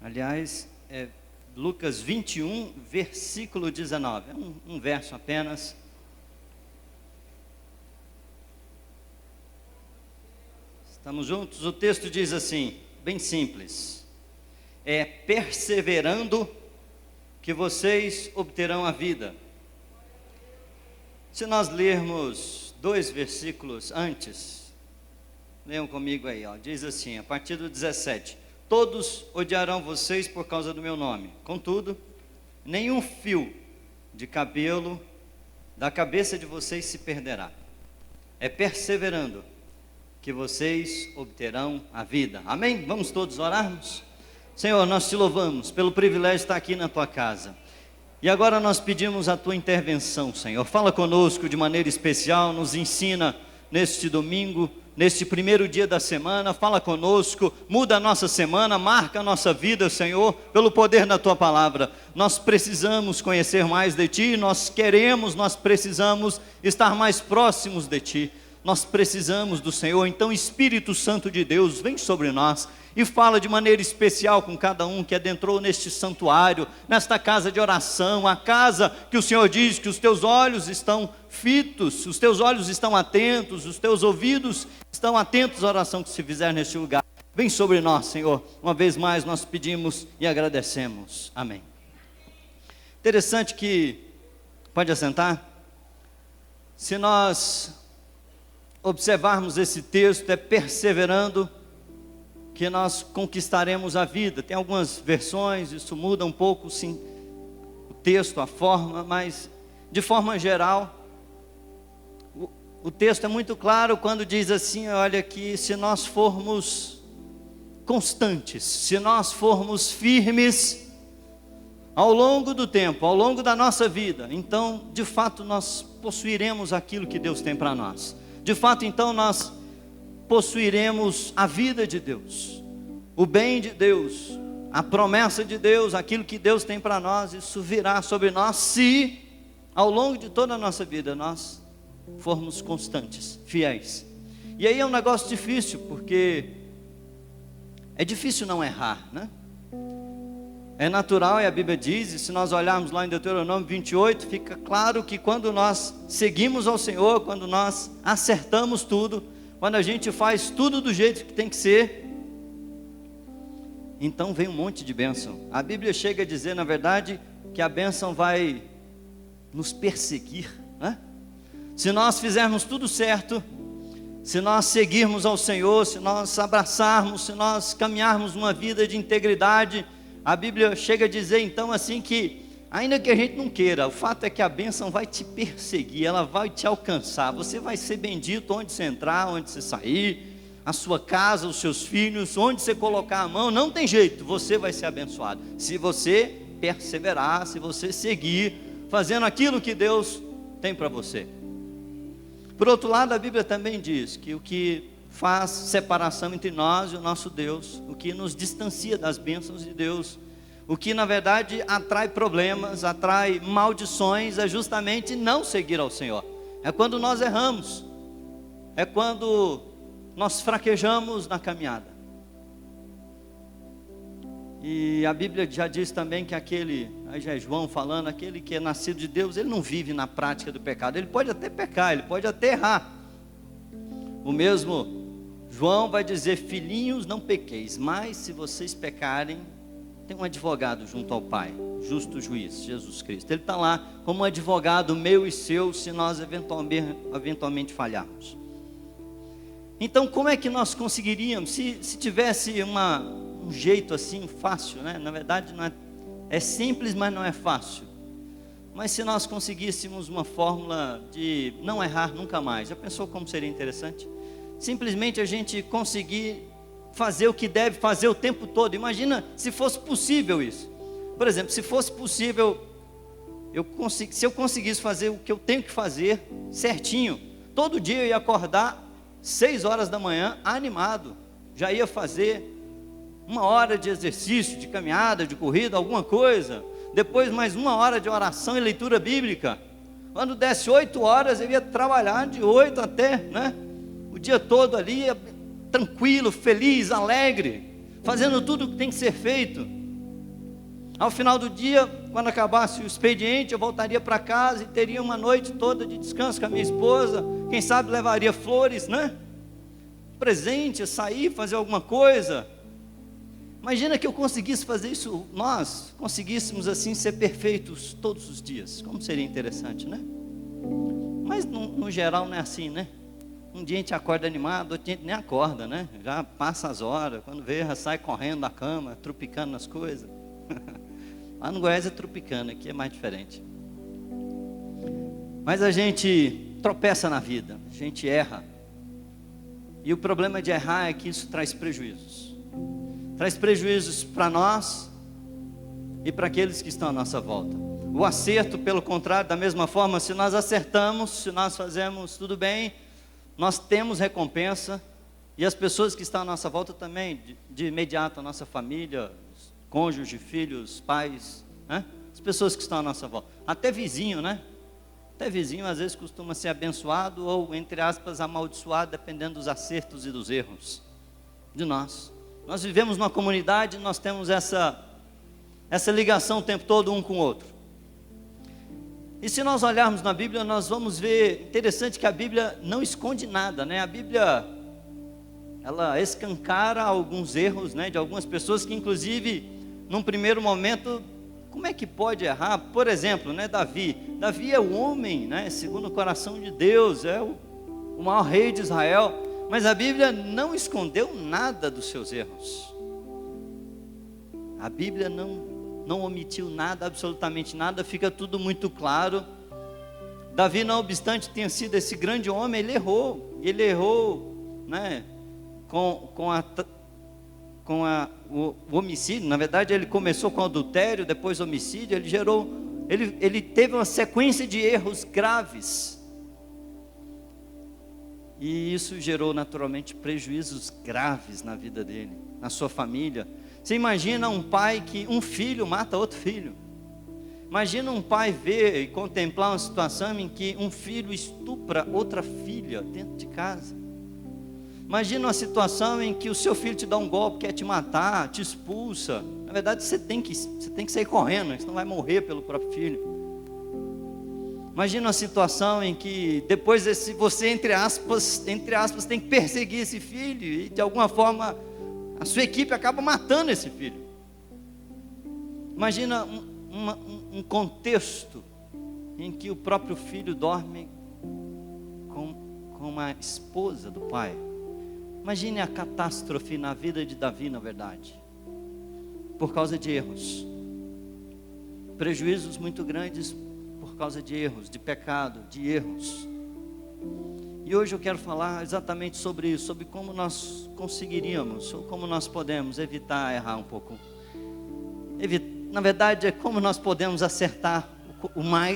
Aliás, é Lucas 21, versículo 19. É um verso apenas. Estamos juntos? O texto diz assim, bem simples: é perseverando que vocês obterão a vida. Se nós lermos 2 versículos antes, leiam comigo aí, diz assim, a partir do 17: todos odiarão vocês por causa do meu nome, contudo, nenhum fio de cabelo da cabeça de vocês se perderá. É perseverando que vocês obterão a vida. Amém? Vamos todos orarmos? Senhor, nós te louvamos pelo privilégio de estar aqui na tua casa. E agora nós pedimos a tua intervenção, Senhor. Fala conosco de maneira especial, nos ensina neste domingo, neste primeiro dia da semana. Fala conosco, muda a nossa semana, marca a nossa vida, Senhor, pelo poder da tua palavra. Nós precisamos conhecer mais de ti, nós precisamos estar mais próximos de ti. Nós precisamos do Senhor. Então, Espírito Santo de Deus, vem sobre nós e fala de maneira especial com cada um que adentrou neste santuário, nesta casa de oração, a casa que o Senhor diz que os teus olhos estão fitos, os teus olhos estão atentos, os teus ouvidos estão atentos à oração que se fizer neste lugar. Vem sobre nós, Senhor. Uma vez mais nós pedimos e agradecemos. Amém. Interessante que, pode assentar? Se nós observarmos esse texto, é perseverando que nós conquistaremos a vida. Tem algumas versões, isso muda um pouco sim, o texto, a forma, mas de forma geral, o texto é muito claro quando diz assim, olha que se nós formos constantes, se nós formos firmes ao longo do tempo, ao longo da nossa vida, então de fato nós possuiremos aquilo que Deus tem para nós. De fato, então, nós possuiremos a vida de Deus, o bem de Deus, a promessa de Deus, aquilo que Deus tem para nós. Isso virá sobre nós se, ao longo de toda a nossa vida, nós formos constantes, fiéis. E aí é um negócio difícil, porque é difícil não errar, né? É natural, e a Bíblia diz, e se nós olharmos lá em Deuteronômio 28, fica claro que quando nós seguimos ao Senhor, quando nós acertamos tudo, quando a gente faz tudo do jeito que tem que ser, então vem um monte de bênção. A Bíblia chega a dizer, na verdade, que a bênção vai nos perseguir, né? Se nós fizermos tudo certo, se nós seguirmos ao Senhor, se nós abraçarmos, se nós caminharmos uma vida de integridade, a Bíblia chega a dizer então assim que, ainda que a gente não queira, o fato é que a bênção vai te perseguir, ela vai te alcançar. Você vai ser bendito onde você entrar, onde você sair, a sua casa, os seus filhos, onde você colocar a mão, não tem jeito, você vai ser abençoado. Se você perseverar, se você seguir, fazendo aquilo que Deus tem para você. Por outro lado, a Bíblia também diz que o que faz separação entre nós e o nosso Deus, o que nos distancia das bênçãos de Deus, o que na verdade atrai problemas, atrai maldições, é justamente não seguir ao Senhor. É quando nós erramos, é quando nós fraquejamos na caminhada. E a Bíblia já diz também que aquele, aí já é João falando, aquele que é nascido de Deus, ele não vive na prática do pecado. Ele pode até pecar, ele pode até errar. O mesmo João vai dizer, filhinhos, não pequeis, mas se vocês pecarem, tem um advogado junto ao Pai, justo juiz, Jesus Cristo. Ele está lá como um advogado meu e seu, se nós eventualmente falharmos. Então, como é que nós conseguiríamos, se tivesse um jeito assim fácil, né? Na verdade não é simples, mas não é fácil. Mas se nós conseguíssemos uma fórmula de não errar nunca mais, já pensou como seria interessante? Simplesmente a gente conseguir fazer o que deve fazer o tempo todo. Imagina se fosse possível isso. Por exemplo, se fosse possível, se eu conseguisse fazer o que eu tenho que fazer certinho, todo dia eu ia acordar 6 horas da manhã animado, já ia fazer 1 hora de exercício, de caminhada, de corrida, alguma coisa, depois mais 1 hora de oração e leitura bíblica. Quando desse 8 horas eu ia trabalhar de 8 até, né? O dia todo ali, tranquilo, feliz, alegre, fazendo tudo o que tem que ser feito. Ao final do dia, quando acabasse o expediente, eu voltaria para casa e teria uma noite toda de descanso com a minha esposa. Quem sabe levaria flores, né? Presente, sair, fazer alguma coisa. Imagina que eu conseguisse fazer isso, nós conseguíssemos assim ser perfeitos todos os dias. Como seria interessante, né? Mas no geral não é assim, né? Um dia a gente acorda animado, outro dia a gente nem acorda, né? Já passa as horas, quando vê, já sai correndo da cama, tropicando nas coisas. Lá no Goiás é tropicando, aqui é mais diferente. Mas a gente tropeça na vida, a gente erra. E o problema de errar é que isso traz prejuízos. Traz prejuízos para nós e para aqueles que estão à nossa volta. O acerto, pelo contrário, da mesma forma, se nós acertamos, se nós fazemos tudo bem, nós temos recompensa. E as pessoas que estão à nossa volta também, de imediato, a nossa família, cônjuge, filhos, pais, né? As pessoas que estão à nossa volta, até vizinho, né? Até vizinho às vezes costuma ser abençoado ou, entre aspas, amaldiçoado, dependendo dos acertos e dos erros de nós. Nós vivemos numa comunidade, nós temos essa ligação o tempo todo um com o outro. E se nós olharmos na Bíblia, nós vamos ver, interessante que a Bíblia não esconde nada, né? A Bíblia, ela escancara alguns erros, né, de algumas pessoas que inclusive, num primeiro momento, como é que pode errar? Por exemplo, né, Davi é o homem, né, segundo o coração de Deus, é o maior rei de Israel, mas a Bíblia não escondeu nada dos seus erros. A Bíblia não omitiu nada, absolutamente nada, fica tudo muito claro. Davi, não obstante tenha sido esse grande homem, ele errou, né, com o homicídio. Na verdade ele começou com adultério, depois homicídio, ele teve uma sequência de erros graves, e isso gerou naturalmente prejuízos graves na vida dele, na sua família. Você imagina um pai que um filho mata outro filho. Imagina um pai ver e contemplar uma situação em que um filho estupra outra filha dentro de casa. Imagina uma situação em que o seu filho te dá um golpe, quer te matar, te expulsa. Na verdade você tem que sair correndo, senão vai morrer pelo próprio filho. Imagina uma situação em que depois você, entre aspas, tem que perseguir esse filho e de alguma forma a sua equipe acaba matando esse filho. Imagina um contexto em que o próprio filho dorme com uma esposa do pai. Imagine a catástrofe na vida de Davi, na verdade, por causa de erros, prejuízos muito grandes por causa de erros, de pecado, de erros. E hoje eu quero falar exatamente sobre isso, sobre como nós conseguiríamos, ou como nós podemos evitar errar um pouco. Na verdade é como nós podemos acertar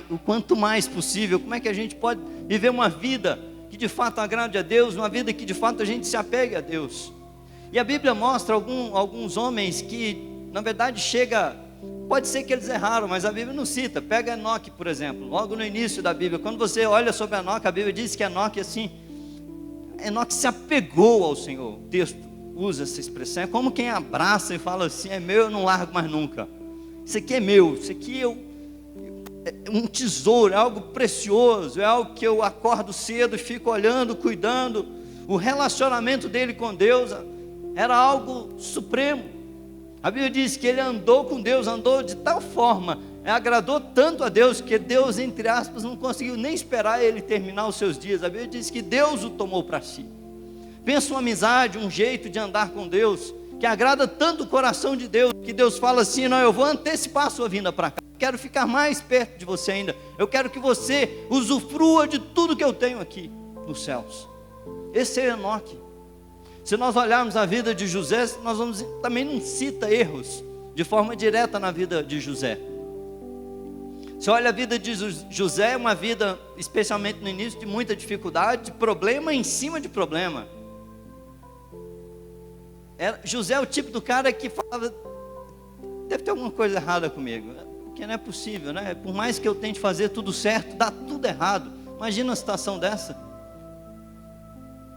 o quanto mais possível. Como é que a gente pode viver uma vida que de fato agrade a Deus, uma vida que de fato a gente se apegue a Deus. E a Bíblia mostra alguns homens que na verdade pode ser que eles erraram, mas a Bíblia não cita. Pega Enoque, por exemplo, logo no início da Bíblia, quando você olha sobre Enoque, a Bíblia diz que Enoque Enoque se apegou ao Senhor. O texto usa essa expressão, é como quem abraça e fala assim: é meu, eu não largo mais nunca. Isso aqui é meu, isso aqui é um tesouro, é algo precioso, é algo que eu acordo cedo e fico olhando, cuidando. O relacionamento dele com Deus era algo supremo. A Bíblia diz que ele andou com Deus, andou de tal forma, agradou tanto a Deus, que Deus, entre aspas, não conseguiu nem esperar ele terminar os seus dias. A Bíblia diz que Deus o tomou para si. Pensa uma amizade, um jeito de andar com Deus, que agrada tanto o coração de Deus, que Deus fala assim: não, eu vou antecipar a sua vinda para cá, quero ficar mais perto de você ainda, eu quero que você usufrua de tudo que eu tenho aqui nos céus. Esse é Enoque. Se nós olharmos a vida de José, também não cita erros de forma direta na vida de José. Você olha a vida de José, uma vida, especialmente no início, de muita dificuldade, de problema em cima de problema. José é o tipo do cara que falava: deve ter alguma coisa errada comigo, porque não é possível, né? Por mais que eu tente fazer tudo certo, dá tudo errado. Imagina uma situação dessa.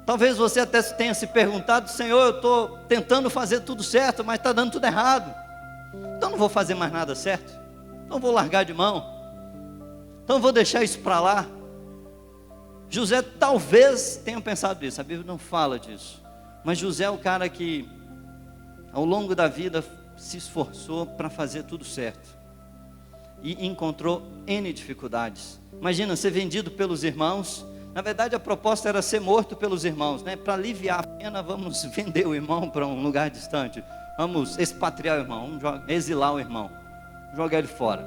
Talvez você até tenha se perguntado: Senhor, eu estou tentando fazer tudo certo, mas está dando tudo errado. Então não vou fazer mais nada certo, então vou largar de mão, então vou deixar isso para lá. José talvez tenha pensado isso, a Bíblia não fala disso, mas José é o cara que ao longo da vida se esforçou para fazer tudo certo, e encontrou N dificuldades. Imagina, ser vendido pelos irmãos. Na verdade a proposta era ser morto pelos irmãos, né? Para aliviar a pena, vamos vender o irmão para um lugar distante, vamos expatriar o irmão, vamos exilar o irmão, jogar ele fora.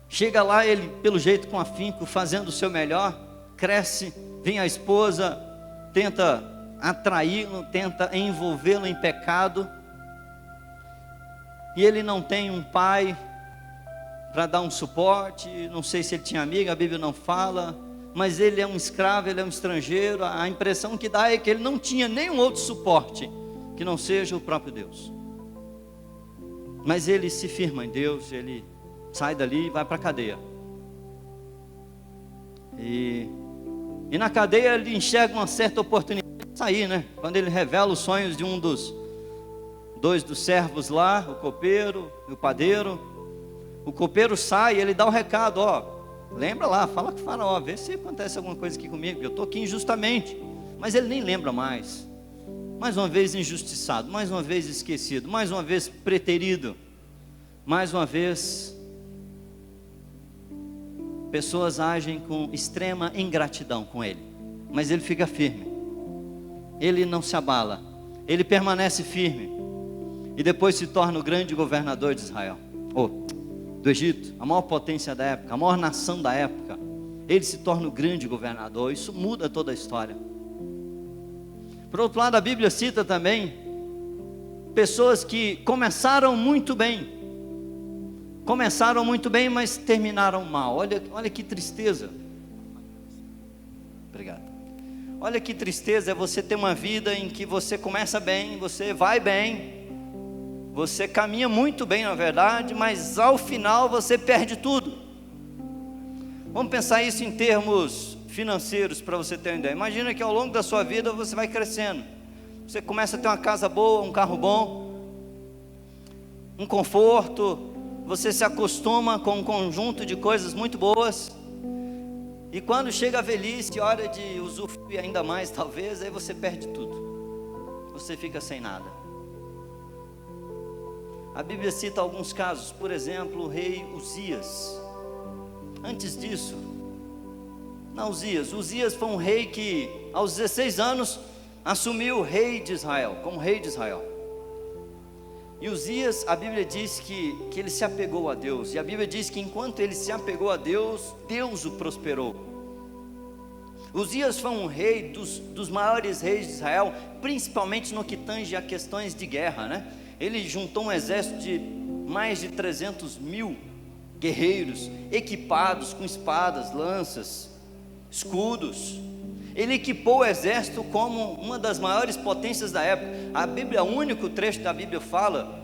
Chega lá, ele pelo jeito com afinco, fazendo o seu melhor, cresce, vem a esposa, tenta atraí-lo, tenta envolvê-lo em pecado, e ele não tem um pai para dar um suporte. Não sei se ele tinha amigo, a Bíblia não fala, mas ele é um escravo, ele é um estrangeiro. A impressão que dá é que ele não tinha nenhum outro suporte que não seja o próprio Deus. Mas ele se firma em Deus, ele sai dali e vai para a cadeia. E na cadeia ele enxerga uma certa oportunidade de sair, né? Quando ele revela os sonhos de um dos dois dos servos lá, o copeiro e o padeiro. O copeiro sai e ele dá o recado, ó, lembra lá, fala com o faraó, vê se acontece alguma coisa aqui comigo, eu estou aqui injustamente. Mas ele nem lembra mais uma vez injustiçado, mais uma vez esquecido, mais uma vez preterido, mais uma vez pessoas agem com extrema ingratidão com ele, mas ele fica firme, ele não se abala, ele permanece firme, e depois se torna o grande governador de Israel, do Egito, a maior potência da época, a maior nação da época. Ele se torna o grande governador. Isso muda toda a história. Por outro lado, a Bíblia cita também pessoas que começaram muito bem, mas terminaram mal. Olha que tristeza. Obrigado. Olha que tristeza é você ter uma vida em que você começa bem, você vai bem, você caminha muito bem, na verdade, mas ao final você perde tudo. Vamos pensar isso em termos financeiros, para você ter uma ideia. Imagina que ao longo da sua vida você vai crescendo. Você começa a ter uma casa boa, um carro bom, um conforto. Você se acostuma com um conjunto de coisas muito boas. E quando chega a velhice, hora de usufruir ainda mais, talvez, aí você perde tudo. Você fica sem nada. A Bíblia cita alguns casos, por exemplo, o rei Uzias. Antes disso, Uzias foi um rei que aos 16 anos assumiu o rei de Israel, como rei de Israel. E Uzias, a Bíblia diz que ele se apegou a Deus, e a Bíblia diz que enquanto ele se apegou a Deus, Deus o prosperou. Uzias foi um rei dos maiores reis de Israel, principalmente no que tange a questões de guerra, né? Ele juntou um exército de mais de 300 mil guerreiros, equipados com espadas, lanças, escudos. Ele equipou o exército como uma das maiores potências da época. A Bíblia, o único trecho da Bíblia fala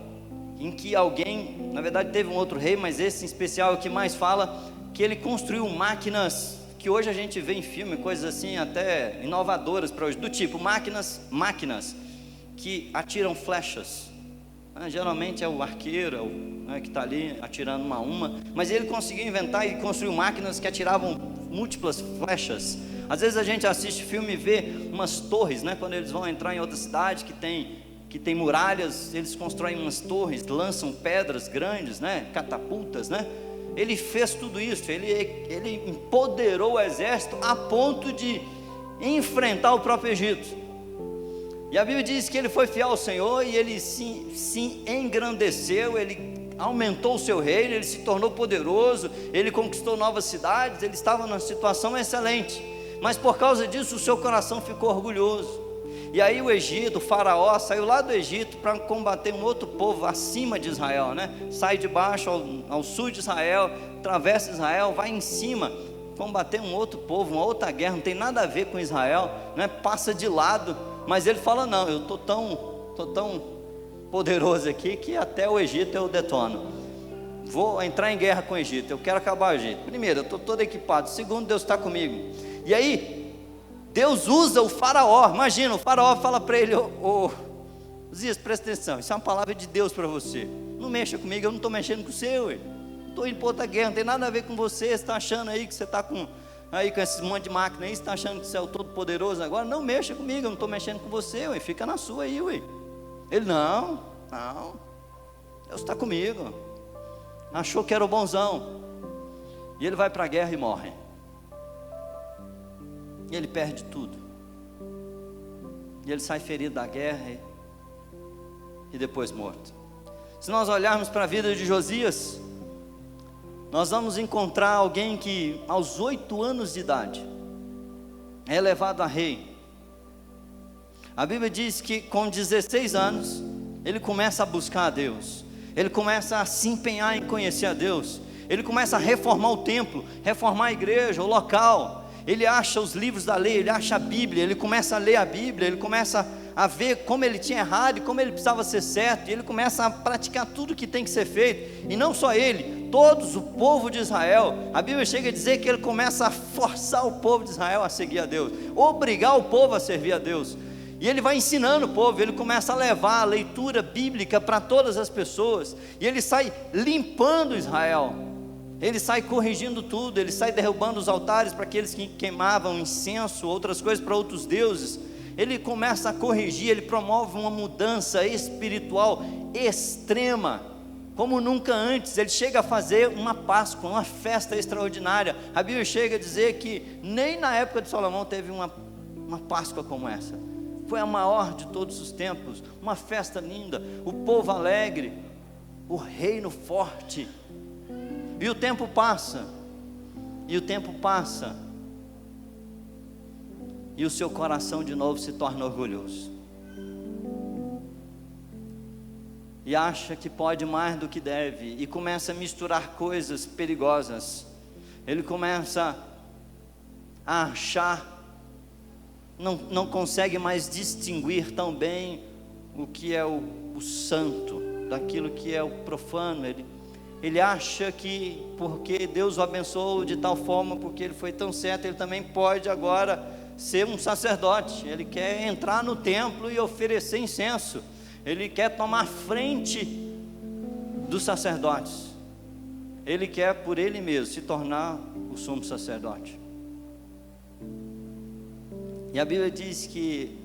em que alguém, na verdade teve um outro rei, mas esse em especial é o que mais fala, que ele construiu máquinas que hoje a gente vê em filme, coisas assim até inovadoras para hoje, do tipo máquinas que atiram flechas. Geralmente é o arqueiro, que está ali atirando uma, mas ele conseguiu inventar e construiu máquinas que atiravam múltiplas flechas. Às vezes a gente assiste filme e vê umas torres, né? Quando eles vão entrar em outra cidade que tem muralhas, eles constroem umas torres, lançam pedras grandes, né? Catapultas, né? Ele fez tudo isso, ele empoderou o exército a ponto de enfrentar o próprio Egito. E a Bíblia diz que ele foi fiel ao Senhor e ele se engrandeceu, ele aumentou o seu reino, ele se tornou poderoso, ele conquistou novas cidades, ele estava numa situação excelente, mas por causa disso o seu coração ficou orgulhoso. E aí o Egito, o faraó, saiu lá do Egito para combater um outro povo acima de Israel, né? Sai de baixo ao sul de Israel, atravessa Israel, vai em cima, combater um outro povo, uma outra guerra, não tem nada a ver com Israel, né? Passa de lado. Mas ele fala, não, eu estou tão poderoso aqui que até o Egito eu detono. Vou entrar em guerra com o Egito, eu quero acabar o Egito. Primeiro, eu estou todo equipado. Segundo, Deus está comigo. E aí, Deus usa o faraó. Imagina, o faraó fala para ele, Uzias, presta atenção, isso é uma palavra de Deus para você. Não mexa comigo, eu não estou mexendo com você, ué. Estou indo para outra guerra, não tem nada a ver com você. Você está achando aí que você está com esse monte de máquina aí, você está achando que você é o todo poderoso agora? Não mexa comigo, eu não estou mexendo com você, ué. Fica na sua aí, ué. Ele, não, Deus está comigo. Achou que era o bonzão. E ele vai para a guerra e morre. E ele perde tudo. E ele sai ferido da guerra e depois morto. Se nós olharmos para a vida de Josias, nós vamos encontrar alguém que aos 8 anos de idade é elevado a rei. A Bíblia diz que com 16 anos ele começa a buscar a Deus. Ele começa a se empenhar em conhecer a Deus. Ele começa a reformar o templo, reformar a igreja, o local. Ele acha os livros da lei, ele acha a Bíblia, ele começa a ler a Bíblia, ele começa a ver como ele tinha errado e como ele precisava ser certo, e ele começa a praticar tudo que tem que ser feito, e não só ele, todos, o povo de Israel. A Bíblia chega a dizer que ele começa a forçar o povo de Israel a seguir a Deus, obrigar o povo a servir a Deus, e ele vai ensinando o povo, ele começa a levar a leitura bíblica para todas as pessoas, e ele sai limpando Israel. Ele sai corrigindo tudo, ele sai derrubando os altares para aqueles que queimavam incenso, outras coisas para outros deuses. Ele começa a corrigir, ele promove uma mudança espiritual extrema, como nunca antes. Ele chega a fazer uma Páscoa, uma festa extraordinária. A Bíblia chega a dizer que nem na época de Salomão teve uma Páscoa como essa. Foi a maior de todos os tempos, uma festa linda, o povo alegre, o reino forte. E o tempo passa, e o seu coração de novo se torna orgulhoso, e acha que pode mais do que deve, e começa a misturar coisas perigosas. Ele começa a achar, não consegue mais distinguir tão bem o que é o santo, daquilo que é o profano. Ele acha que porque Deus o abençoou de tal forma, porque ele foi tão certo, ele também pode agora ser um sacerdote. Ele quer entrar no templo e oferecer incenso. Ele quer tomar frente dos sacerdotes. Ele quer por ele mesmo se tornar o sumo sacerdote. E a Bíblia diz que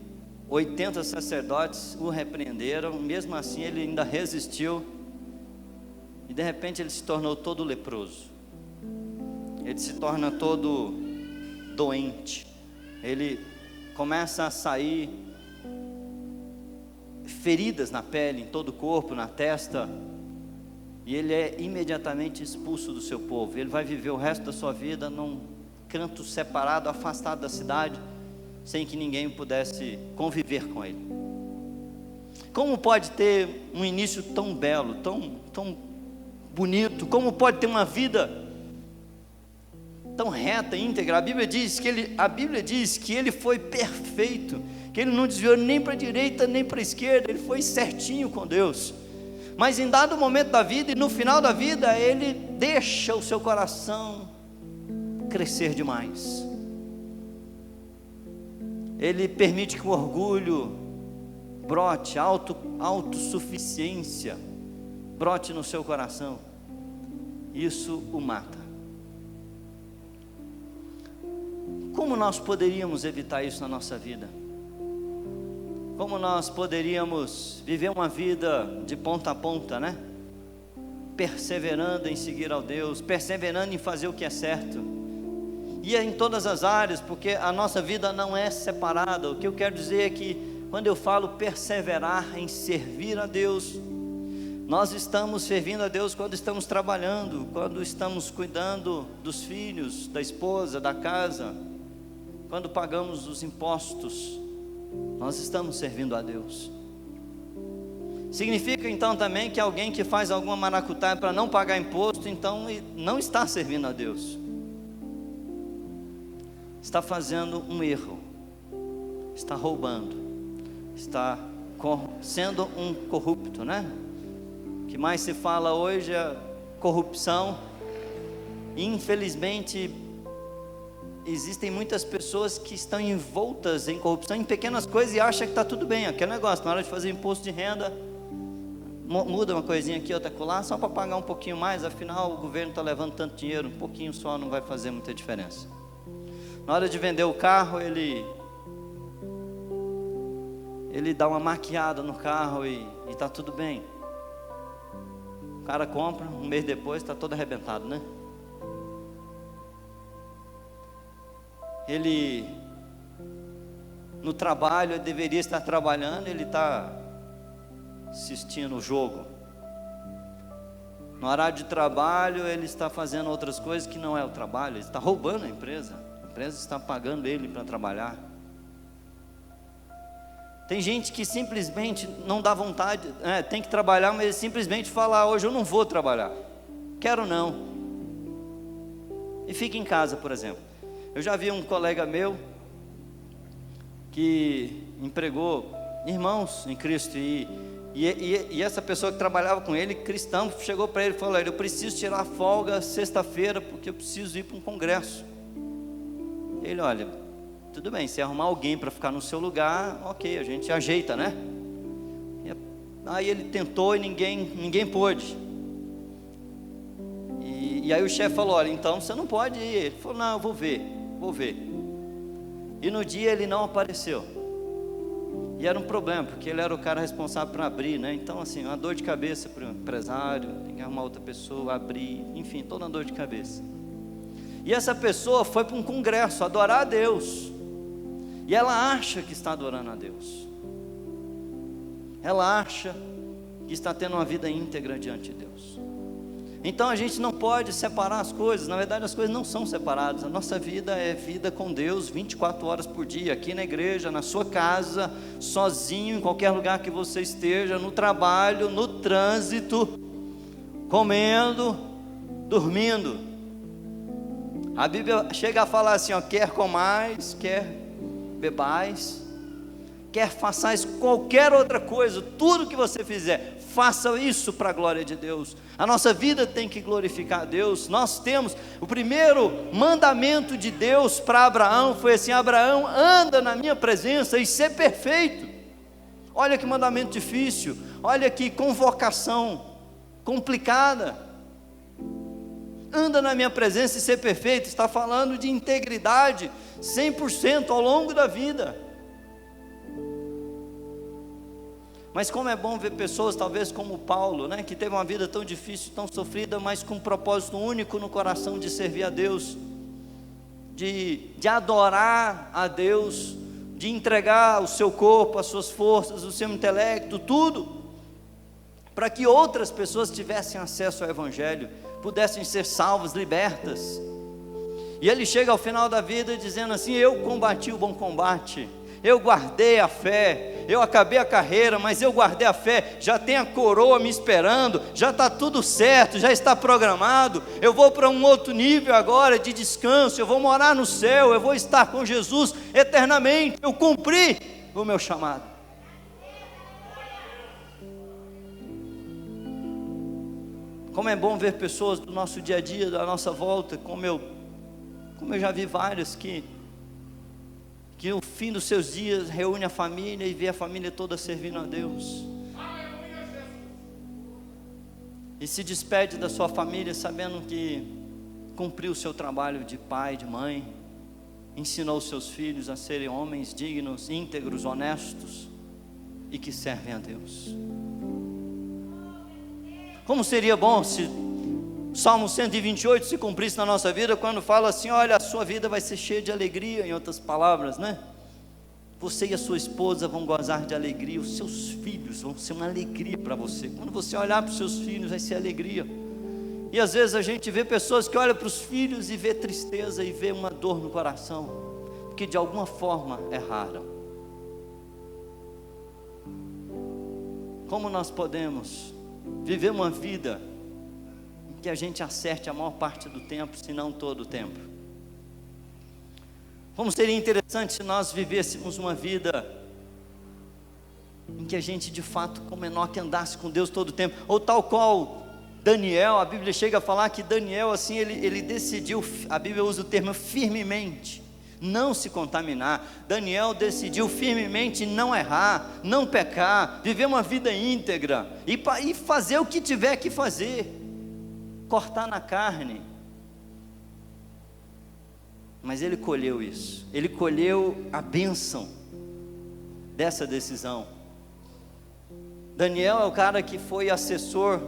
80 sacerdotes o repreenderam, mesmo assim ele ainda resistiu. E de repente ele se tornou todo leproso, ele se torna todo doente, ele começa a sair feridas na pele, em todo o corpo, na testa, e ele é imediatamente expulso do seu povo. Ele vai viver o resto da sua vida num canto separado, afastado da cidade, sem que ninguém pudesse conviver com ele. Como pode ter um início tão belo, tão bonito? Como pode ter uma vida tão reta, íntegra? A Bíblia diz que ele foi perfeito, que ele não desviou nem para a direita nem para a esquerda, ele foi certinho com Deus. Mas em dado momento da vida, e no final da vida, ele deixa o seu coração crescer demais. Ele permite que o orgulho brote, autossuficiência brote no seu coração. Isso o mata. Como nós poderíamos evitar isso na nossa vida? Como nós poderíamos viver uma vida de ponta a ponta, né? Perseverando em seguir ao Deus, perseverando em fazer o que é certo, e é em todas as áreas, porque a nossa vida não é separada. O que eu quero dizer é que quando eu falo perseverar em servir a Deus, nós estamos servindo a Deus quando estamos trabalhando, quando estamos cuidando dos filhos, da esposa, da casa, quando pagamos os impostos, nós estamos servindo a Deus. Significa então também que alguém que faz alguma maracutaia para não pagar imposto, então não está servindo a Deus, está fazendo um erro, está roubando, está sendo um corrupto, né? O que mais se fala hoje é corrupção. Infelizmente existem muitas pessoas que estão envoltas em corrupção, em pequenas coisas, e acham que está tudo bem. Aquele negócio, na hora de fazer imposto de renda, muda uma coisinha aqui, outra colar, só para pagar um pouquinho mais, afinal o governo está levando tanto dinheiro, um pouquinho só não vai fazer muita diferença. Na hora de vender o carro, ele dá uma maquiada no carro e está tudo bem. O cara compra, um mês depois está todo arrebentado, né? Ele, no trabalho, ele deveria estar trabalhando, ele está assistindo o jogo. No horário de trabalho, ele está fazendo outras coisas que não é o trabalho, ele está roubando a empresa está pagando ele para trabalhar. Tem gente que simplesmente não dá vontade, tem que trabalhar, mas ele simplesmente fala: hoje eu não vou trabalhar, quero não, e fica em casa, por exemplo. Eu já vi um colega meu que empregou irmãos em Cristo, e essa pessoa que trabalhava com ele, cristão, chegou para ele e falou: eu preciso tirar folga sexta-feira, porque eu preciso ir para um congresso. Ele: olha, tudo bem, se arrumar alguém para ficar no seu lugar, ok, a gente ajeita, né? Aí ele tentou e ninguém pôde. E aí o chefe falou: olha, então você não pode ir. Ele falou: não, eu vou ver. E no dia ele não apareceu. E era um problema, porque ele era o cara responsável para abrir, né? Então, assim, uma dor de cabeça para o empresário, tem que arrumar outra pessoa, abrir, enfim, toda uma dor de cabeça. E essa pessoa foi para um congresso adorar a Deus, e ela acha que está adorando a Deus, ela acha que está tendo uma vida íntegra diante de Deus. Então a gente não pode separar as coisas. Na verdade, as coisas não são separadas. A nossa vida é vida com Deus 24 horas por dia, aqui na igreja, na sua casa, sozinho, em qualquer lugar que você esteja, no trabalho, no trânsito, comendo, dormindo. A Bíblia chega a falar assim, quer comais, quer bebais, quer façais qualquer outra coisa, tudo que você fizer, faça isso para a glória de Deus. A nossa vida tem que glorificar a Deus. Nós temos o primeiro mandamento de Deus para Abraão, foi assim: Abraão, anda na minha presença e ser perfeito. Olha que mandamento difícil, olha que convocação complicada. Anda na minha presença e ser perfeito, está falando de integridade 100% ao longo da vida. Mas como é bom ver pessoas, talvez como Paulo, né, que teve uma vida tão difícil, tão sofrida, mas com um propósito único no coração de servir a Deus, de adorar a Deus, de entregar o seu corpo, as suas forças, o seu intelecto, tudo, para que outras pessoas tivessem acesso ao Evangelho, pudessem ser salvas, libertas. E ele chega ao final da vida dizendo assim: eu combati o bom combate, eu guardei a fé, eu acabei a carreira, mas eu guardei a fé, já tem a coroa me esperando, já está tudo certo, já está programado, eu vou para um outro nível agora de descanso, eu vou morar no céu, eu vou estar com Jesus eternamente, eu cumpri o meu chamado. Como é bom ver pessoas do nosso dia a dia, da nossa volta, como eu já vi vários que no fim dos seus dias reúne a família e vê a família toda servindo a Deus, e se despede da sua família sabendo que cumpriu o seu trabalho de pai, de mãe, ensinou os seus filhos a serem homens dignos, íntegros, honestos e que servem a Deus. Como seria bom se Salmo 128 se cumprisse na nossa vida, quando fala assim: olha, a sua vida vai ser cheia de alegria, em outras palavras, né? Você e a sua esposa vão gozar de alegria, os seus filhos vão ser uma alegria para você. Quando você olhar para os seus filhos, vai ser alegria. E às vezes a gente vê pessoas que olham para os filhos e vê tristeza e vê uma dor no coração, porque de alguma forma erraram. Como nós podemos viver uma vida em que a gente acerte a maior parte do tempo, se não todo o tempo? Como seria interessante se nós vivêssemos uma vida em que a gente de fato, como Enoque, andasse com Deus todo o tempo, ou tal qual Daniel. A Bíblia chega a falar que Daniel, assim, ele decidiu, a Bíblia usa o termo firmemente, não se contaminar. Daniel decidiu firmemente não errar, não pecar, viver uma vida íntegra e fazer o que tiver que fazer, cortar na carne. Mas ele colheu isso, ele colheu a bênção dessa decisão. Daniel é o cara que foi assessor,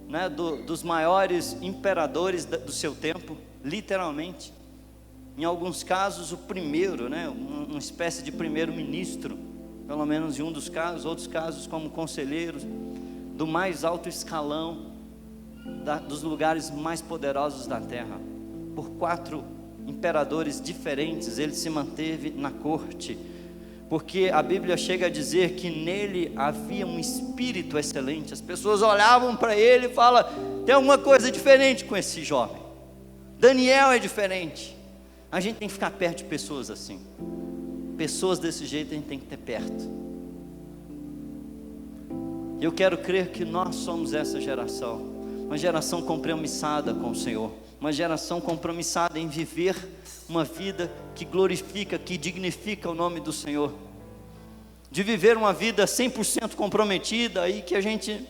né, dos maiores imperadores do seu tempo, literalmente. Em alguns casos o primeiro, né, uma espécie de primeiro-ministro, pelo menos em um dos casos, outros casos como conselheiro do mais alto escalão, dos lugares mais poderosos da terra. Por 4 imperadores diferentes ele se manteve na corte, porque a Bíblia chega a dizer que nele havia um espírito excelente. As pessoas olhavam para ele e falam: tem alguma coisa diferente com esse jovem, Daniel é diferente. A gente tem que ficar perto de pessoas assim, pessoas desse jeito a gente tem que ter perto. Eu quero crer que nós somos essa geração, uma geração compromissada com o Senhor, uma geração compromissada em viver uma vida que glorifica, que dignifica o nome do Senhor, de viver uma vida 100% comprometida e que a gente,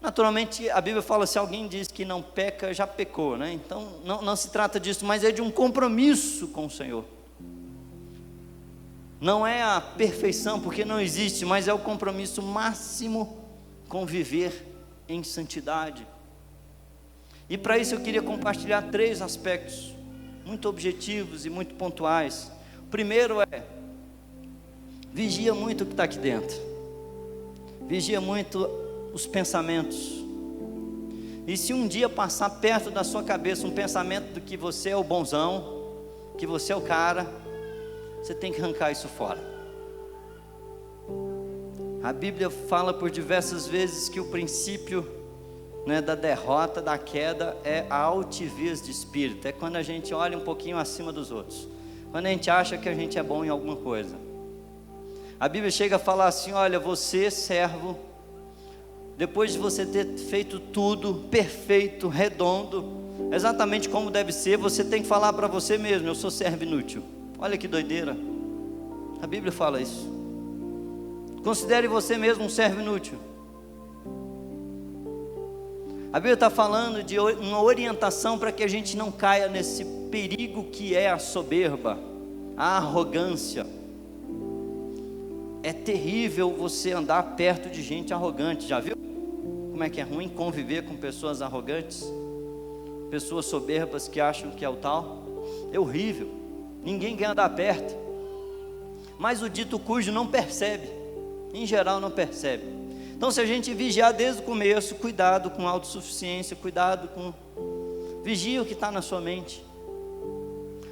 naturalmente a Bíblia fala, se alguém diz que não peca, já pecou, né? Então não se trata disso, mas é de um compromisso com o Senhor. Não é a perfeição, porque não existe, mas é o compromisso máximo com viver em santidade. E para isso eu queria compartilhar 3 aspectos muito objetivos e muito pontuais. O primeiro é: vigia muito o que está aqui dentro, vigia muito os pensamentos. E se um dia passar perto da sua cabeça um pensamento de que você é o bonzão, que você é o cara, você tem que arrancar isso fora. A Bíblia fala por diversas vezes que o princípio, né, da derrota, da queda, é a altivez de espírito. É quando a gente olha um pouquinho acima dos outros, quando a gente acha que a gente é bom em alguma coisa. A Bíblia chega a falar assim: olha, você, servo, depois de você ter feito tudo perfeito, redondo, exatamente como deve ser, você tem que falar para você mesmo: eu sou servo inútil. Olha que doideira, a Bíblia fala isso. Considere você mesmo um servo inútil. A Bíblia está falando de uma orientação para que a gente não caia nesse perigo que é a soberba, a arrogância. É terrível você andar perto de gente arrogante. Já viu como é que é ruim conviver com pessoas arrogantes, pessoas soberbas que acham que é o tal? É horrível, ninguém quer andar perto. Mas o dito cujo não percebe, em geral não percebe. Então, se a gente vigiar desde o começo, cuidado com autossuficiência, cuidado com... vigia o que está na sua mente.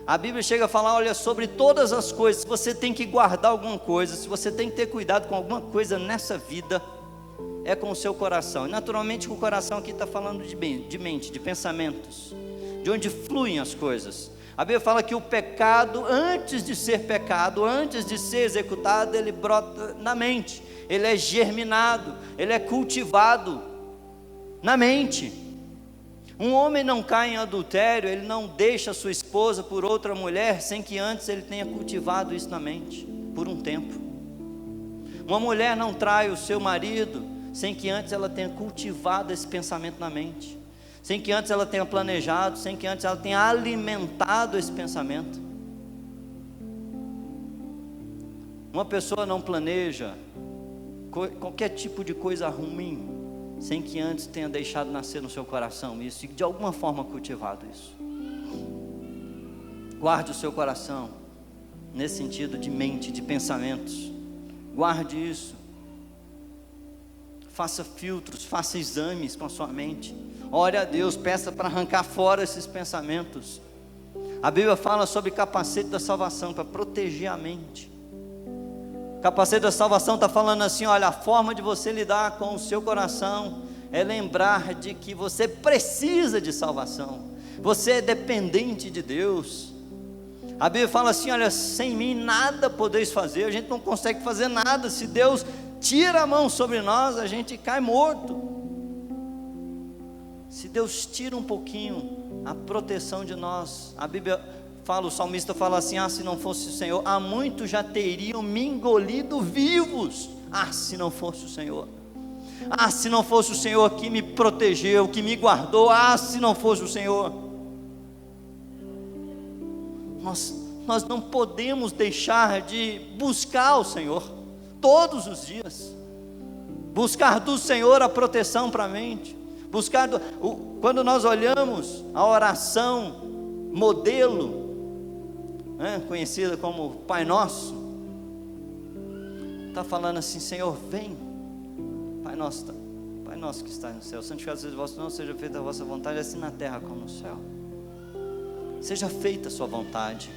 A Bíblia chega a falar, olha, sobre todas as coisas, se você tem que guardar alguma coisa, se você tem que ter cuidado com alguma coisa nessa vida, é com o seu coração. E naturalmente o coração aqui está falando de mente, de pensamentos, de onde fluem as coisas. A Bíblia fala que o pecado, antes de ser pecado, antes de ser executado, ele brota na mente, ele é germinado, ele é cultivado na mente. Um homem não cai em adultério, ele não deixa sua esposa por outra mulher, sem que antes ele tenha cultivado isso na mente, por um tempo. Uma mulher não trai o seu marido, sem que antes ela tenha cultivado esse pensamento na mente, sem que antes ela tenha planejado, sem que antes ela tenha alimentado esse pensamento. Uma pessoa não planeja qualquer tipo de coisa ruim, sem que antes tenha deixado nascer no seu coração isso, e de alguma forma cultivado isso. Guarde o seu coração, nesse sentido de mente, de pensamentos, guarde isso. Faça filtros, faça exames com a sua mente, ore a Deus, peça para arrancar fora esses pensamentos. A Bíblia fala sobre capacete da salvação, para proteger a mente. Capacete da salvação está falando assim, olha, a forma de você lidar com o seu coração é lembrar de que você precisa de salvação, você é dependente de Deus. A Bíblia fala assim, olha, sem mim nada podeis fazer. A gente não consegue fazer nada. Se Deus tira a mão sobre nós, a gente cai morto. Se Deus tira um pouquinho a proteção de nós, a Bíblia o salmista fala assim: se não fosse o Senhor, há muitos já teriam me engolido vivos. Se não fosse o Senhor, se não fosse o Senhor que me protegeu, que me guardou, se não fosse o Senhor. Nós não podemos deixar de buscar o Senhor todos os dias, buscar do Senhor a proteção para a mente, quando nós olhamos a oração modelo, conhecida como Pai Nosso, está falando assim: Senhor, vem, Pai Nosso que está no céu, santificado seja o vosso nome, seja feita a vossa vontade, assim na terra como no céu. Seja feita a sua vontade,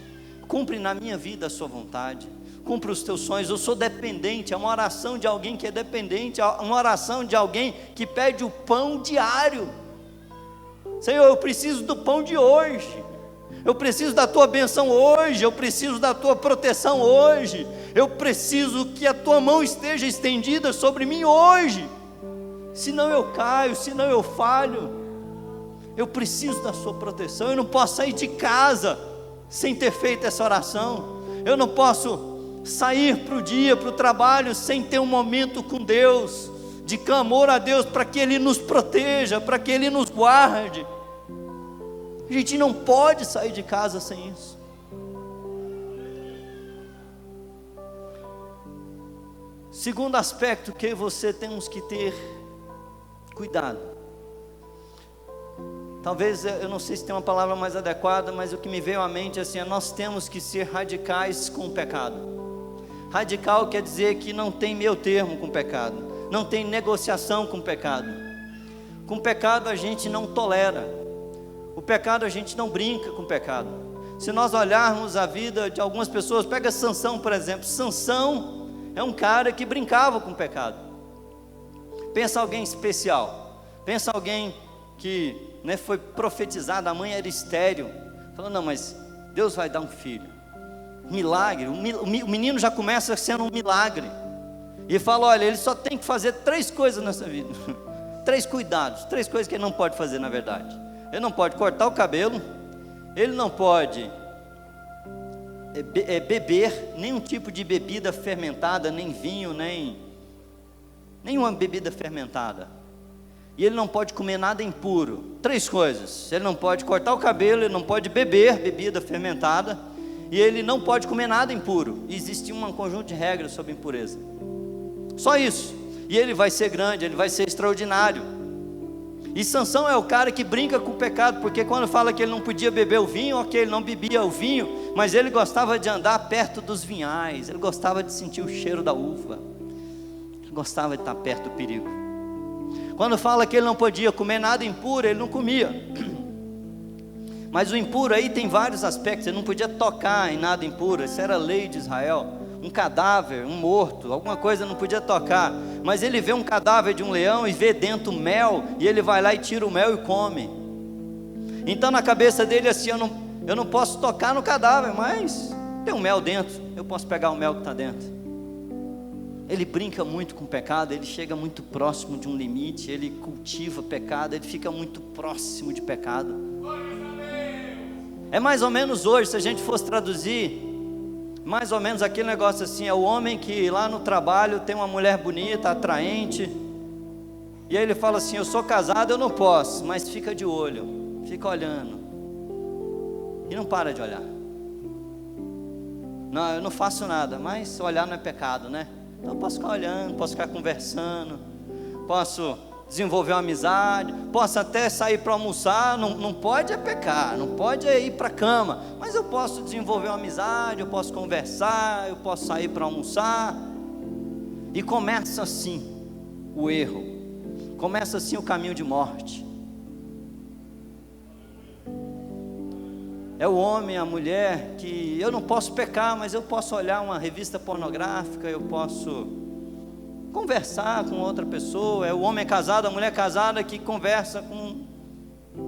cumpre na minha vida a sua vontade, cumpre os teus sonhos. Eu sou dependente. É uma oração de alguém que é dependente, é uma oração de alguém que pede o pão diário. Senhor, eu preciso do pão de hoje, eu preciso da tua bênção hoje, eu preciso da tua proteção hoje, eu preciso que a tua mão esteja estendida sobre mim hoje, senão eu caio, senão eu falho. Eu preciso da sua proteção. Eu não posso sair de casa sem ter feito essa oração. Eu não posso sair para o dia, para o trabalho, sem ter um momento com Deus, de clamor a Deus, para que Ele nos proteja, para que Ele nos guarde. A gente não pode sair de casa sem isso. Segundo aspecto que você temos que ter cuidado. Talvez, eu não sei se tem uma palavra mais adequada, mas o que me veio à mente é assim: nós temos que ser radicais com o pecado. Radical quer dizer que não tem meio termo com o pecado, não tem negociação com o pecado. Com o pecado a gente não tolera, o pecado a gente não brinca com o pecado. Se nós olharmos a vida de algumas pessoas, pega Sansão por exemplo. Sansão é um cara que brincava com o pecado. Pensa alguém especial, pensa alguém que foi profetizado, a mãe era estéril, falando: não, mas Deus vai dar um filho, milagre, o menino já começa sendo um milagre, e fala: olha, ele só tem que fazer 3 coisas nessa vida, 3 cuidados, 3 coisas que ele não pode fazer na verdade. Ele não pode cortar o cabelo, ele não pode beber nenhum tipo de bebida fermentada, nem vinho, nenhuma bebida fermentada. E ele não pode comer nada impuro. 3 coisas: ele não pode cortar o cabelo, ele não pode beber bebida fermentada, e ele não pode comer nada impuro. E existe um conjunto de regras sobre impureza. Só isso. E ele vai ser grande, ele vai ser extraordinário. E Sansão é o cara que brinca com o pecado, porque quando fala que ele não podia beber o vinho, ok, ele não bebia o vinho, mas ele gostava de andar perto dos vinhais, ele gostava de sentir o cheiro da uva, ele gostava de estar perto do perigo. Quando fala que ele não podia comer nada impuro, ele não comia. Mas o impuro aí tem vários aspectos. Ele não podia tocar em nada impuro, isso era a lei de Israel. Um cadáver, um morto, alguma coisa não podia tocar. Mas ele vê um cadáver de um leão e vê dentro mel, e ele vai lá e tira o mel e come. Então na cabeça dele assim: eu não posso tocar no cadáver, mas tem um mel dentro, eu posso pegar o mel que está dentro. Ele brinca muito com o pecado, ele chega muito próximo de um limite, ele cultiva pecado, ele fica muito próximo de pecado. É mais ou menos hoje, se a gente fosse traduzir, mais ou menos aquele negócio assim: é o homem que lá no trabalho tem uma mulher bonita, atraente, e aí ele fala assim: eu sou casado, eu não posso, mas fica de olho, fica olhando, e não para de olhar. Não, eu não faço nada, mas olhar não é pecado, né? Então eu posso ficar olhando, posso ficar conversando, posso desenvolver uma amizade, posso até sair para almoçar. Não pode é pecar, não pode é ir para a cama, mas eu posso desenvolver uma amizade, eu posso conversar, eu posso sair para almoçar. E começa assim o erro, começa assim o caminho de morte. É o homem, a mulher que eu não posso pecar, mas eu posso olhar uma revista pornográfica, eu posso conversar com outra pessoa. É o homem casado, a mulher casada que conversa com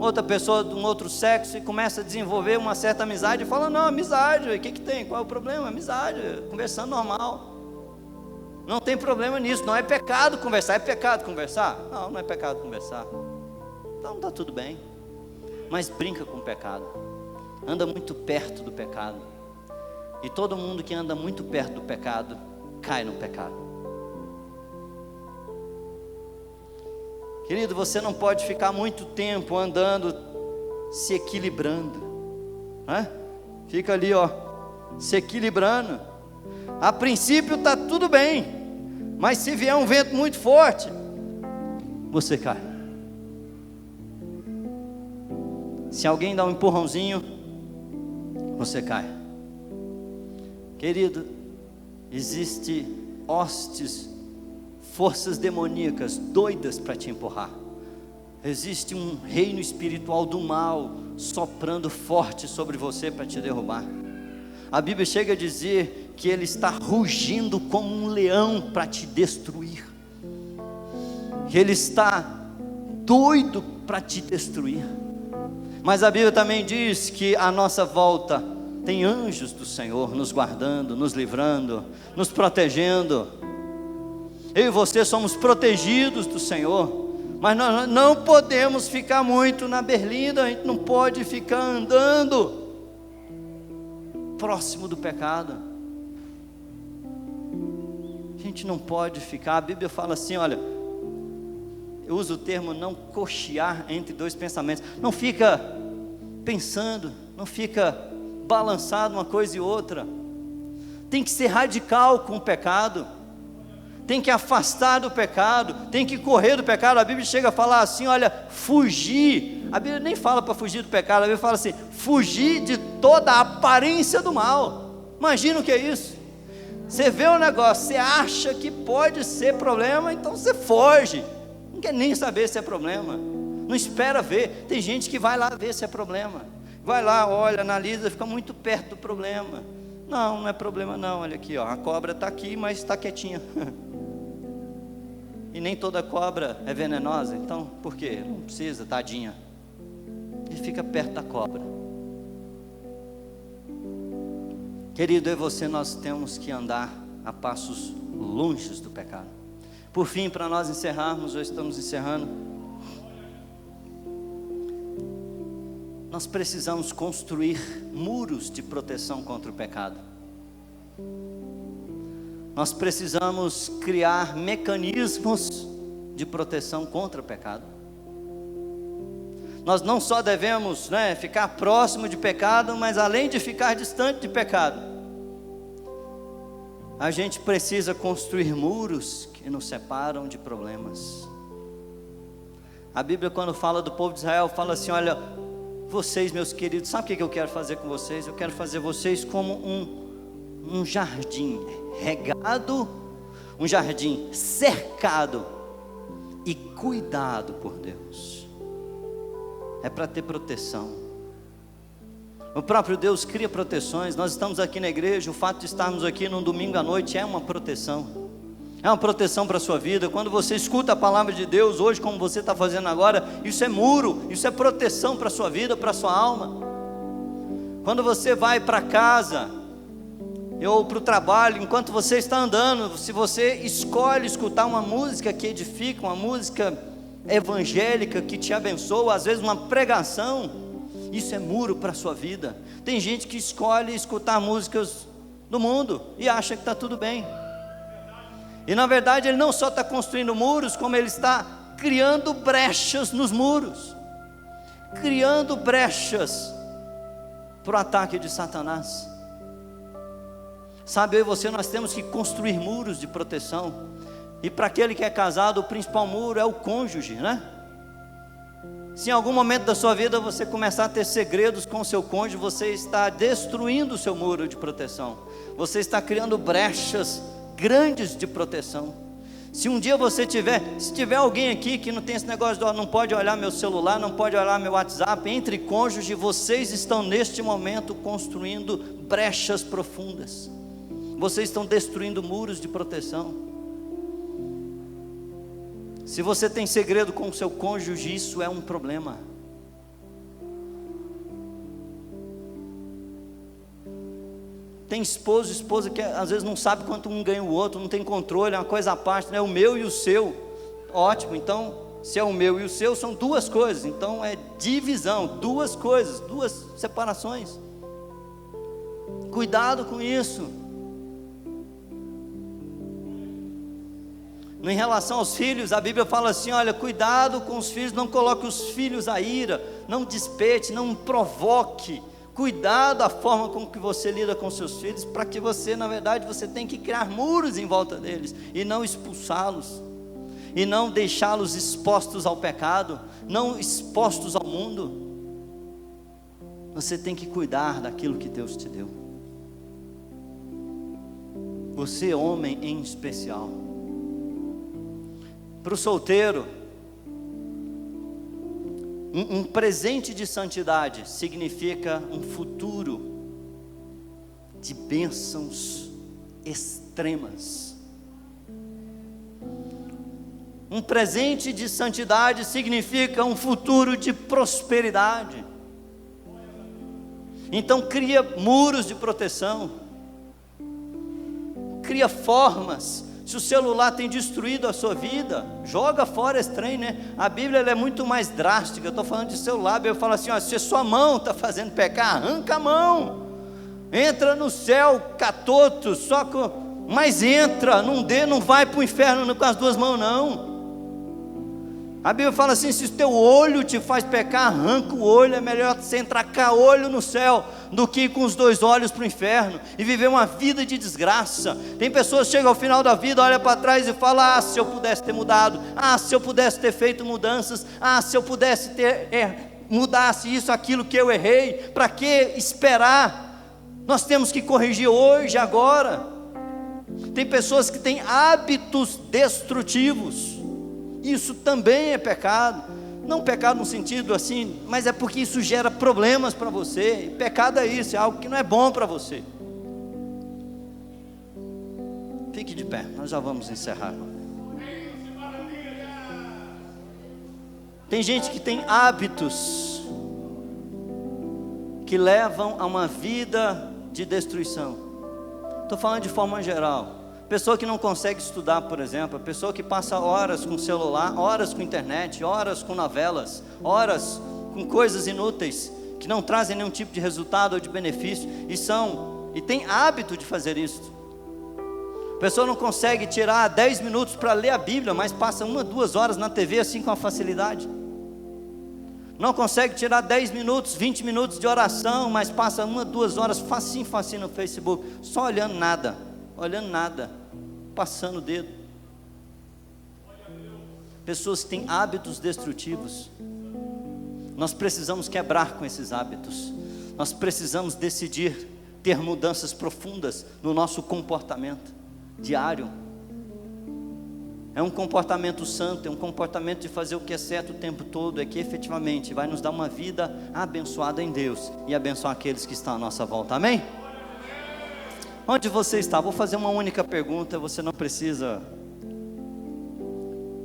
outra pessoa de um outro sexo e começa a desenvolver uma certa amizade e fala: não, amizade, o que tem? Qual é o problema? Amizade, conversando normal. Não tem problema nisso, não é pecado conversar. É pecado conversar? Não, não é pecado conversar. Então está tudo bem. Mas brinca com o pecado. anda muito perto do pecado. E todo mundo que anda muito perto do pecado, cai no pecado. Querido, você não pode ficar muito tempo andando, se equilibrando, né? Fica ali, ó, se equilibrando. A princípio está tudo bem, mas se vier um vento muito forte, você cai. Se alguém dá um empurrãozinho, você cai. Querido, existe hostes, forças demoníacas doidas para te empurrar. Existe um reino espiritual do mal soprando forte sobre você para te derrubar. A Bíblia chega a dizer que ele está rugindo como um leão para te destruir. Que ele está doido para te destruir. Mas a Bíblia também diz que à nossa volta tem anjos do Senhor nos guardando, nos livrando, nos protegendo. Eu e você somos protegidos do Senhor, mas nós não podemos ficar muito na berlinda, a gente não pode ficar andando próximo do pecado. A gente não pode ficar, a Bíblia fala assim, olha, eu uso o termo não cochear entre dois pensamentos. Não fica pensando, não fica balançado uma coisa e outra. Tem que ser radical com o pecado. Tem que afastar do pecado, tem que correr do pecado. A Bíblia chega a falar assim, olha, fugir. A Bíblia nem fala para fugir do pecado, a Bíblia fala assim, fugir de toda a aparência do mal. Imagina o que é isso. Você vê um negócio, você acha que pode ser problema, então você foge. Não quer nem saber se é problema. Não espera ver. Tem gente que vai lá ver se é problema. Vai lá, olha, analisa, fica muito perto do problema. Não, não é problema não, olha aqui, ó, a cobra está aqui, mas está quietinha. E nem toda cobra é venenosa, então por quê? Não precisa, tadinha. Ele fica perto da cobra. Querido, eu e você, nós temos que andar a passos longes do pecado. Por fim, para nós encerrarmos, já estamos encerrando, nós precisamos construir muros de proteção contra o pecado. Nós precisamos criar mecanismos de proteção contra o pecado. Nós não só devemos, ficar próximo de pecado, mas além de ficar distante de pecado, a gente precisa construir muros que nos separam de problemas. A Bíblia, quando fala do povo de Israel, fala assim, olha, vocês, meus queridos, sabe o que eu quero fazer com vocês? Eu quero fazer vocês como um jardim regado, um jardim cercado e cuidado por Deus. É para ter proteção. O próprio Deus cria proteções. Nós estamos aqui na igreja, o fato de estarmos aqui num domingo à noite é uma proteção. É uma proteção para a sua vida. Quando você escuta a palavra de Deus hoje, como você está fazendo agora, isso é muro, isso é proteção para a sua vida, para a sua alma. Quando você vai para casa, ou para o trabalho, enquanto você está andando, se você escolhe escutar uma música que edifica, uma música evangélica que te abençoa, às vezes uma pregação, isso é muro para a sua vida. Tem gente que escolhe escutar músicas do mundo e acha que está tudo bem. E na verdade ele não só está construindo muros, como ele está criando brechas nos muros, criando brechas para o ataque de Satanás. Sabe, eu e você, nós temos que construir muros de proteção. E para aquele que é casado, o principal muro é o cônjuge, né? Se em algum momento da sua vida você começar a ter segredos com o seu cônjuge, você está destruindo o seu muro de proteção. Você está criando brechas grandes de proteção. Se um dia se tiver alguém aqui que não tem esse negócio de não pode olhar meu celular, não pode olhar meu WhatsApp, entre cônjuges, vocês estão neste momento construindo brechas profundas. Vocês estão destruindo muros de proteção. Se você tem segredo com o seu cônjuge, isso é um problema. Tem esposo e esposa que às vezes não sabe quanto um ganha o outro, não tem controle, é uma coisa à parte, o meu e o seu. Ótimo, então Se é o meu e o seu, são duas coisas. Então é divisão, duas coisas, duas separações. Cuidado com isso. Em relação aos filhos, a Bíblia fala assim: olha, cuidado com os filhos, não coloque os filhos à ira, não desperte, não provoque. Cuidado a forma com que você lida com seus filhos, para que você, na verdade, você tem que criar muros em volta deles, e não expulsá-los, e não deixá-los expostos ao pecado, não expostos ao mundo. Você tem que cuidar daquilo que Deus te deu. Você, homem em especial. Para o solteiro, um presente de santidade significa um futuro de bênçãos extremas. Um presente de santidade significa um futuro de prosperidade. Então cria muros de proteção, cria formas. Se o celular tem destruído a sua vida, joga fora esse trem, né? A Bíblia ela é muito mais drástica. Eu estou falando de celular, a Bíblia fala assim: ó, se a sua mão está fazendo pecar, arranca a mão. Entra no céu catoto, mas entra, não vai para o inferno com as duas mãos, não. A Bíblia fala assim: se o teu olho te faz pecar, arranca o olho. É melhor você entrar com o olho no céu do que ir com os dois olhos para o inferno e viver uma vida de desgraça. Tem pessoas que chegam ao final da vida, olha para trás e falam: ah, se eu pudesse ter mudado, ah, se eu pudesse ter feito mudanças, ah, se eu pudesse ter mudasse isso, aquilo que eu errei. Para que esperar? Nós temos que corrigir hoje, agora. Tem pessoas que têm hábitos destrutivos. Isso também é pecado. Não pecado no sentido assim, mas é porque isso gera problemas para você. E pecado é isso, é algo que não é bom para você. Fique de pé, nós já vamos encerrar. Tem gente que tem hábitos que levam a uma vida de destruição. Estou falando de forma geral. Pessoa que não consegue estudar, por exemplo, a pessoa que passa horas com celular, horas com internet, horas com novelas, horas com coisas inúteis, que não trazem nenhum tipo de resultado ou de benefício, e tem hábito de fazer isso. A pessoa não consegue tirar 10 minutos para ler a Bíblia, mas passa 1, 2 horas na TV assim com facilidade. Não consegue tirar 10 minutos, 20 minutos de oração, mas passa 1, 2 horas facinho no Facebook, só olhando nada, passando o dedo. Pessoas que têm hábitos destrutivos. Nós precisamos quebrar com esses hábitos. Nós precisamos decidir ter mudanças profundas no nosso comportamento diário. É um comportamento santo, é um comportamento de fazer o que é certo o tempo todo, é que efetivamente vai nos dar uma vida abençoada em Deus e abençoar aqueles que estão à nossa volta. Amém? Onde você está? Vou fazer uma única pergunta, você não precisa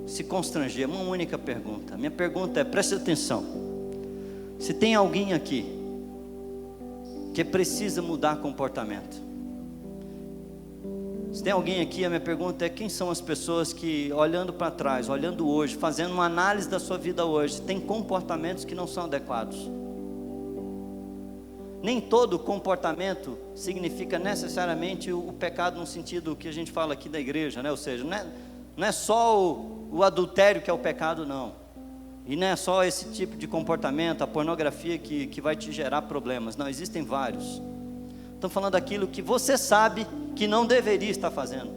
se constranger, uma única pergunta. Minha pergunta é, preste atenção. Se tem alguém aqui que precisa mudar comportamento, se tem alguém aqui, a minha pergunta é: quem são as pessoas que, olhando para trás, olhando hoje, fazendo uma análise da sua vida hoje, tem comportamentos que não são adequados? Nem todo comportamento significa necessariamente o pecado no sentido que a gente fala aqui da igreja, né? Ou seja, não é só o adultério que é o pecado, não. E não é só esse tipo de comportamento, a pornografia que vai te gerar problemas. Não, existem vários. Estão falando daquilo que você sabe que não deveria estar fazendo.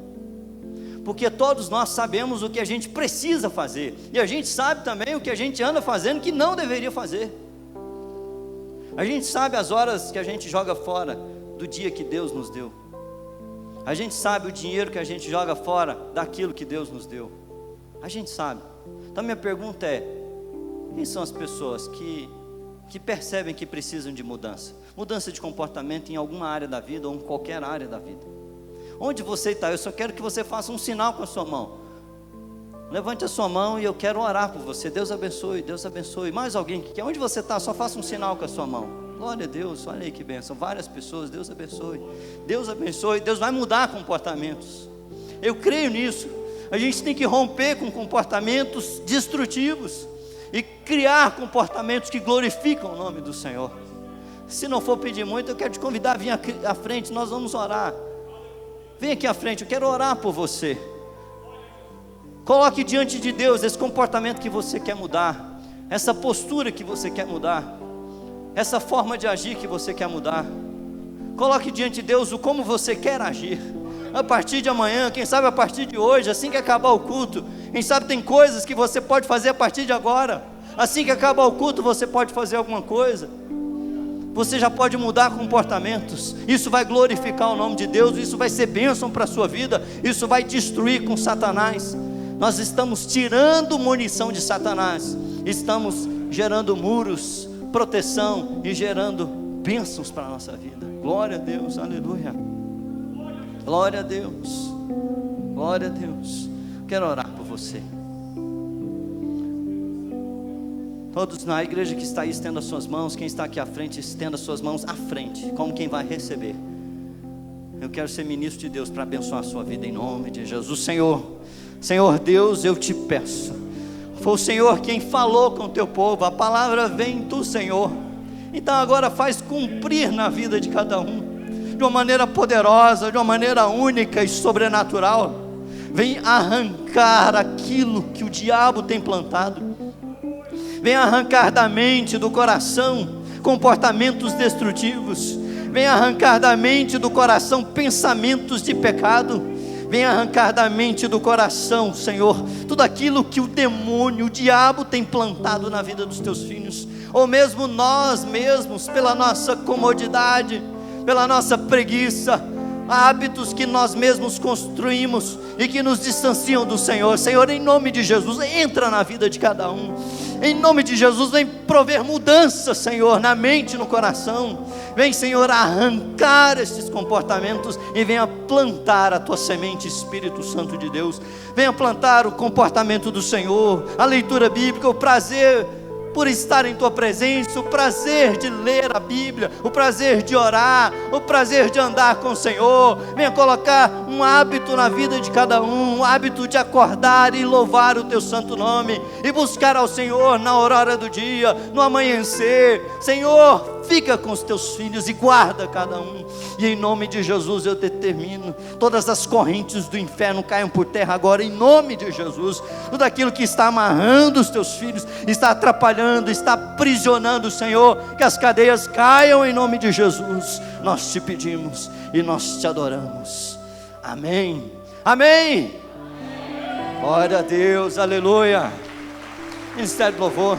Porque todos nós sabemos o que a gente precisa fazer. E a gente sabe também o que a gente anda fazendo que não deveria fazer. A gente sabe as horas que a gente joga fora do dia que Deus nos deu. A gente sabe o dinheiro que a gente joga fora daquilo que Deus nos deu. A gente sabe. Então minha pergunta é: quem são as pessoas que percebem que precisam de mudança? Mudança de comportamento em alguma área da vida ou em qualquer área da vida. Onde você está? Eu só quero que você faça um sinal com a sua mão. Levante a sua mão e eu quero orar por você. Deus abençoe, Deus abençoe. Mais alguém que quer? Onde você está? Só faça um sinal com a sua mão. Glória a Deus, olha aí que bênção. Várias pessoas, Deus abençoe. Deus abençoe, Deus vai mudar comportamentos. Eu creio nisso. A gente tem que romper com comportamentos destrutivos e criar comportamentos que glorificam o nome do Senhor. Se não for pedir muito, eu quero te convidar a vir aqui à frente, nós vamos orar. Vem aqui à frente, eu quero orar por você. Coloque diante de Deus esse comportamento que você quer mudar, essa postura que você quer mudar, essa forma de agir que você quer mudar. Coloque diante de Deus o como você quer agir. A partir de amanhã, quem sabe a partir de hoje, assim que acabar o culto, quem sabe tem coisas que você pode fazer a partir de agora. Assim que acabar o culto, você pode fazer alguma coisa. Você já pode mudar comportamentos. Isso vai glorificar o nome de Deus. Isso vai ser bênção para a sua vida. Isso vai destruir com Satanás. Nós estamos tirando munição de Satanás. Estamos gerando muros, proteção e gerando bênçãos para a nossa vida. Glória a Deus, aleluia. Glória a Deus. Glória a Deus. Quero orar por você. Todos na igreja que está aí, estenda as suas mãos. Quem está aqui à frente, estenda as suas mãos à frente, como quem vai receber. Eu quero ser ministro de Deus para abençoar a sua vida em nome de Jesus. Senhor Deus, eu te peço. Foi o Senhor quem falou com o teu povo. A palavra vem do Senhor. Então agora faz cumprir na vida de cada um, de uma maneira poderosa, de uma maneira única e sobrenatural. Vem arrancar aquilo que o diabo tem plantado. Vem arrancar da mente, do coração, comportamentos destrutivos. Vem arrancar da mente, do coração, pensamentos de pecado. Vem arrancar da mente, do coração, Senhor, tudo aquilo que o demônio, o diabo tem plantado na vida dos teus filhos. Ou mesmo nós mesmos, pela nossa comodidade, pela nossa preguiça, hábitos que nós mesmos construímos e que nos distanciam do Senhor. Senhor, em nome de Jesus, entra na vida de cada um. Em nome de Jesus, vem prover mudança, Senhor, na mente e no coração. Vem, Senhor, arrancar estes comportamentos e venha plantar a tua semente, Espírito Santo de Deus. Venha plantar o comportamento do Senhor, a leitura bíblica, o prazer por estar em tua presença, o prazer de ler a Bíblia, o prazer de orar, o prazer de andar com o Senhor. Venha colocar um hábito na vida de cada um hábito de acordar e louvar o teu santo nome, e buscar ao Senhor na aurora do dia, no amanhecer. Senhor, fica com os teus filhos e guarda cada um, e em nome de Jesus eu determino, todas as correntes do inferno caiam por terra agora, em nome de Jesus. Tudo aquilo que está amarrando os teus filhos, está atrapalhando, está aprisionando, Senhor, que as cadeias caiam em nome de Jesus. Nós te pedimos e nós te adoramos. Amém. Amém. Glória a Deus, aleluia. Ministério do Louvor.